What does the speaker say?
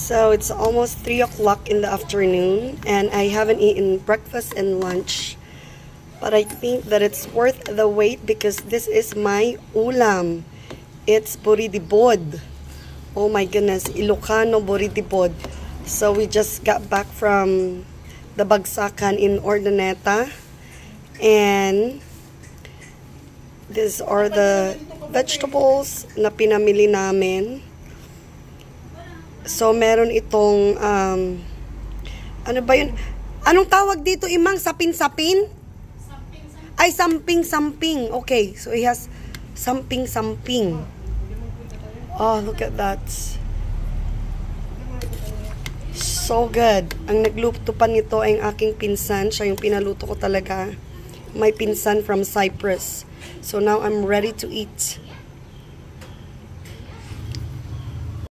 So it's almost 3 o'clock in the afternoon and I haven't eaten breakfast and lunch. But I think that it's worth the wait because this is my ulam. It's buridibod. Oh my goodness, Ilocano buridibod. So we just got back from the Bagsakan in Urdaneta. And these are the vegetables na pinamili namin. So, meron itong, ano ba yun? Anong tawag dito, Imang? Sapin-sapin? Ay, samping-samping. Okay, so it has samping-samping. Oh, look at that. So good. Ang nagluto pa nito ay ang aking pinsan. Siya yung pinaluto ko talaga. My pinsan from Cyprus. So now I'm ready to eat.